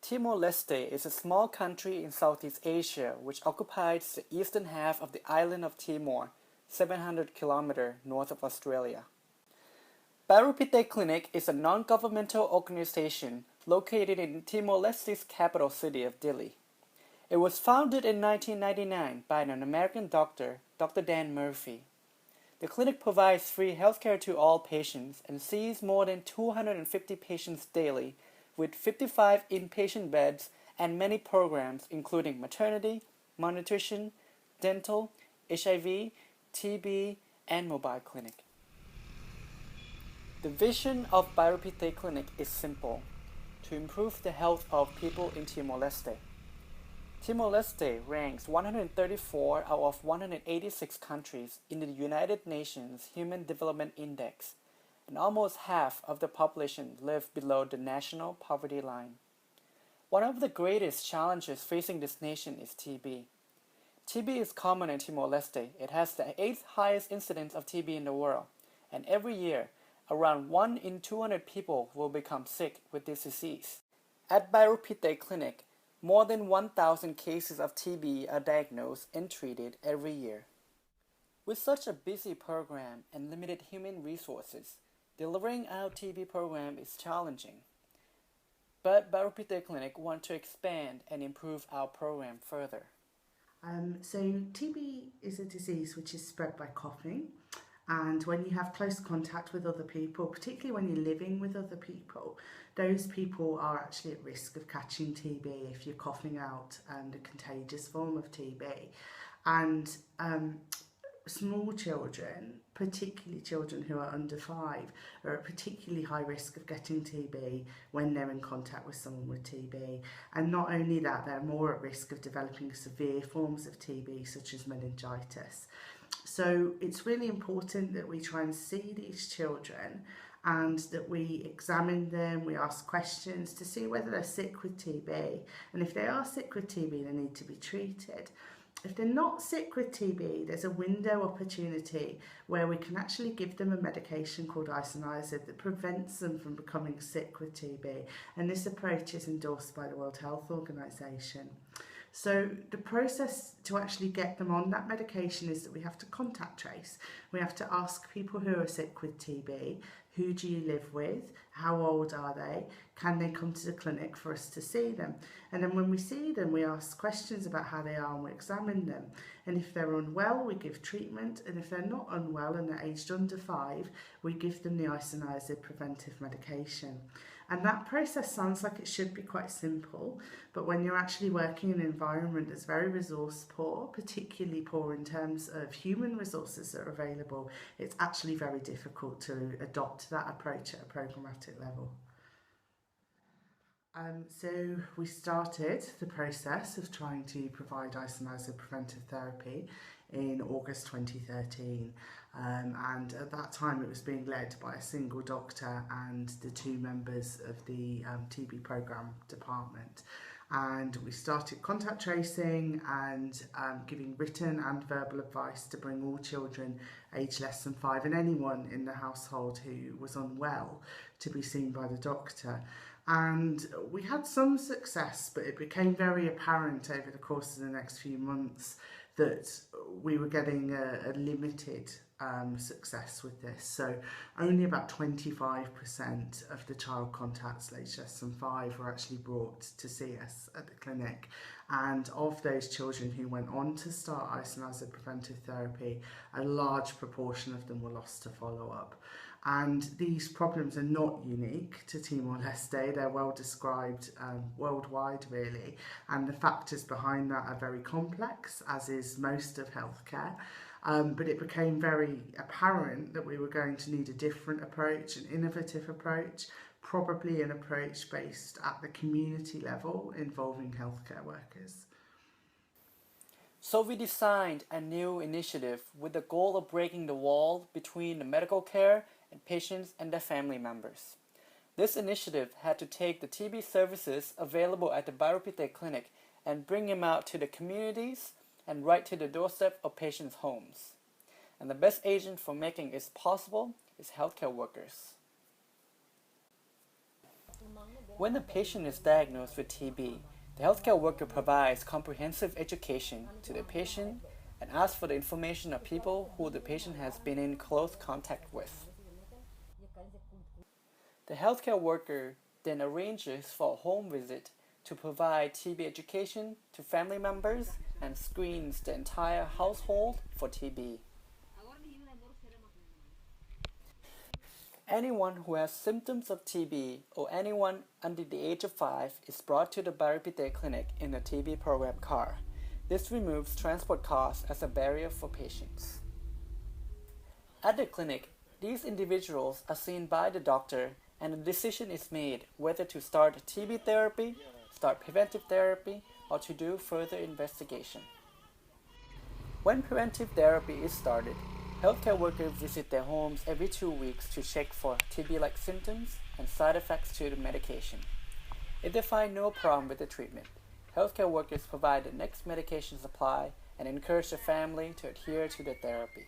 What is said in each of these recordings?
Timor-Leste is a small country in Southeast Asia which occupies the eastern half of the island of Timor, 700 km north of Australia. Bairo Pite Clinic is a non-governmental organization located in Timor-Leste's capital city of Dili. It was founded in 1999 by an American doctor, Dr. Dan Murphy. The clinic provides free healthcare to all patients and sees more than 250 patients daily, with 55 inpatient beds and many programs including maternity, malnutrition, dental, HIV, TB, and mobile clinic. The vision of Bairo Pite Clinic is simple: to improve the health of people in Timor-Leste. Timor-Leste ranks 134 out of 186 countries in the United Nations Human Development Index, and almost half of the population live below the national poverty line. One of the greatest challenges facing this nation is TB. TB is common in Timor-Leste. It has the 8th highest incidence of TB in the world, and every year, around 1 in 200 people will become sick with this disease. At Bairo Pite Clinic, more than 1,000 cases of TB are diagnosed and treated every year. With such a busy program and limited human resources, delivering our TB program is challenging. But Bairo Pite Clinic wants to expand and improve our program further. So TB is a disease which is spread by coughing, and when you have close contact with other people, particularly when you're living with other people, those people are actually at risk of catching TB if you're coughing out a contagious form of TB. And small children, particularly children who are under 5, are at particularly high risk of getting TB when they're in contact with someone with TB. And not only that, they're more at risk of developing severe forms of TB such as meningitis. So it's really important that we try and see these children and that we examine them, we ask questions to see whether they're sick with TB. And if they are sick with TB, they need to be treated. If they're not sick with TB, there's a window opportunity where we can actually give them a medication called isoniazid that prevents them from becoming sick with TB. And this approach is endorsed by the World Health Organization. So the process to actually get them on that medication is that we have to contact trace. We have to ask people who are sick with TB, who do you live with, how old are they, can they come to the clinic for us to see them? And then when we see them, we ask questions about how they are and we examine them. And if they're unwell, we give treatment, and if they're not unwell and they're aged under 5, we give them the isoniazid preventive medication. And that process sounds like it should be quite simple, but when you're actually working in an environment that's very resource poor, particularly poor in terms of human resources that are available, it's actually very difficult to adopt that approach at a programmatic level. So we started the process of trying to provide isoniazid preventive therapy in August 2013, and at that time it was being led by a single doctor and the 2 members of the TB programme department. And we started contact tracing and giving written and verbal advice to bring all children aged less than 5 and anyone in the household who was unwell to be seen by the doctor. And we had some success, but it became very apparent over the course of the next few months that we were getting a limited success with this. So only about 25% of the child contacts aged less than 5 were actually brought to see us at the clinic. And of those children who went on to start isoniazid preventive therapy, a large proportion of them were lost to follow-up. And these problems are not unique to Timor-Leste, they're well described worldwide really, and the factors behind that are very complex, as is most of healthcare. But it became very apparent that we were going to need a different approach, an innovative approach, probably an approach based at the community level involving healthcare workers. So we designed a new initiative with the goal of breaking the wall between the medical care and patients and their family members. This initiative had to take the TB services available at the Bairo Pite Clinic and bring them out to the communities and right to the doorstep of patients' homes. And the best agent for making this possible is healthcare workers. When the patient is diagnosed with TB, the healthcare worker provides comprehensive education to the patient and asks for the information of people who the patient has been in close contact with. The healthcare worker then arranges for a home visit to provide TB education to family members and screens the entire household for TB. Anyone who has symptoms of TB or anyone under the age of 5 is brought to the Bairo Pite clinic in a TB program car. This removes transport costs as a barrier for patients. At the clinic, these individuals are seen by the doctor and a decision is made whether to start TB therapy, start preventive therapy, or to do further investigation. When preventive therapy is started, healthcare workers visit their homes every 2 weeks to check for TB-like symptoms and side effects to the medication. If they find no problem with the treatment, healthcare workers provide the next medication supply and encourage the family to adhere to the therapy.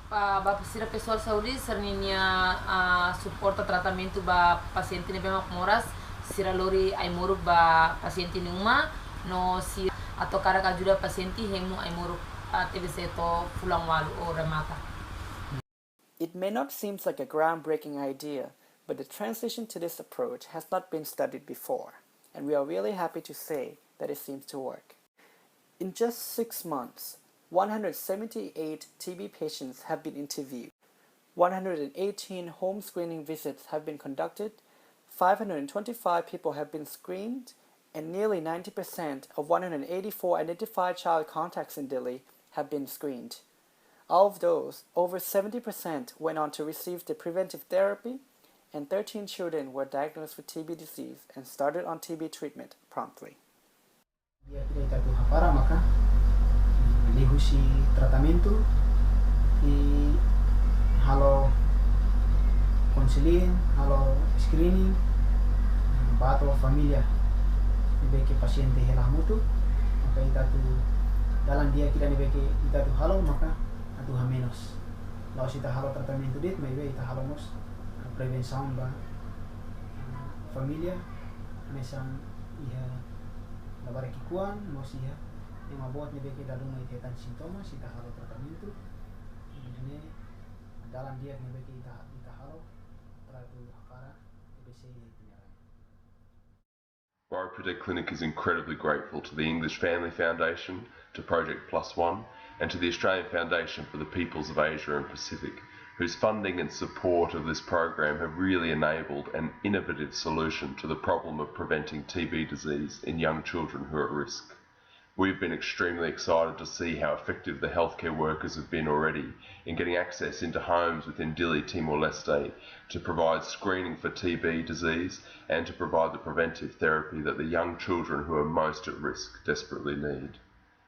Ba sira pessoal de saúde serninya suporta tratamento ba paciente nebe moras sira lori ai moro ba paciente numa no si atau cara ajuda paciente hemu ai moro TBC to fulang walu o remata. It may not seem like a groundbreaking idea, but the transition to this approach has not been studied before, and we are really happy to say that it seems to work. In just 6 months, 178 TB patients have been interviewed, 118 home screening visits have been conducted, 525 people have been screened, and nearly 90% of 184 identified child contacts in Delhi have been screened. Of those, over 70% went on to receive the preventive therapy, and 13 children were diagnosed with TB disease and started on TB treatment promptly. Lihusi tratamento e halo konseling, halo screening, bato familia nibeke paciente hela mutu maka ita tu dalam dia kita nibeke ita tu halo maka atu menos laos ita halo tratamento dit mai ita halo mos prevenção ba familia mesang iha labare kikuan mos iha yang membuat nibeke dalam menghentikan sintomas ita halo tratamento ini dalam dia nibeke ita halo tratu akara TBC Bairo Pite Clinic is incredibly grateful to the English Family Foundation, to Project Plus One, and to the Australian Foundation for the Peoples of Asia and Pacific, whose funding and support of this program have really enabled an innovative solution to the problem of preventing TB disease in young children who are at risk. We've been extremely excited to see how effective the healthcare workers have been already in getting access into homes within Dili, Timor-Leste to provide screening for TB disease and to provide the preventive therapy that the young children who are most at risk desperately need.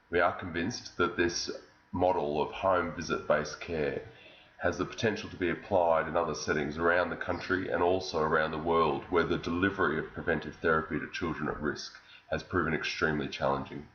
We are convinced that this model of home visit-based care has the potential to be applied in other settings around the country and also around the world where the delivery of preventive therapy to children at risk has proven extremely challenging.